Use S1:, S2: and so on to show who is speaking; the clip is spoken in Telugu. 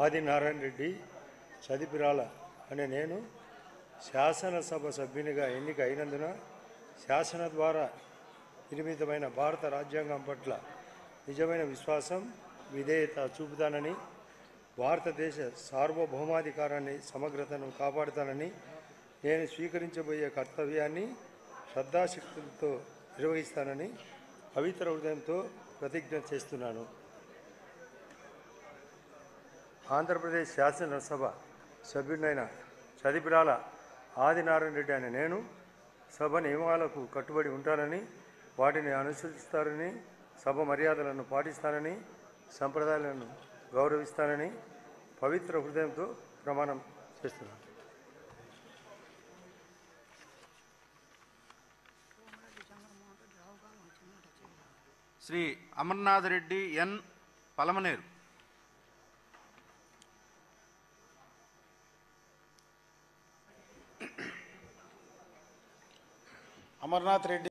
S1: ఆదినారాయణ రెడ్డి చదిపిరాల అనే నేను శాసనసభ సభ్యునిగా ఎన్నిక అయినందున శాసన ద్వారా నిర్మితమైన భారత రాజ్యాంగం పట్ల నిజమైన విశ్వాసం విధేయత చూపుతానని, భారతదేశ సార్వభౌమాధికారాన్ని సమగ్రతను కాపాడుతానని, నేను స్వీకరించబోయే కర్తవ్యాన్ని శ్రద్ధాశక్తులతో నిర్వహిస్తానని పవిత్ర హృదయంతో ప్రతిజ్ఞ చేస్తున్నాను. ఆంధ్రప్రదేశ్ శాసనసభ సభ్యుడైన చదిపిరాల ఆదినారాయణ రెడ్డి అనే నేను సభ నియమాలకు కట్టుబడి ఉంటానని, వాటిని అనుసరిస్తానని, సభ మర్యాదలను పాటిస్తానని, సంప్రదాయాలను గౌరవిస్తానని పవిత్ర హృదయంతో ప్రమాణం చేస్తున్నాను.
S2: శ్రీ అమర్నాథ్ రెడ్డి ఎన్ పలమనేరు.
S3: అమర్నాథ్ రెడ్డి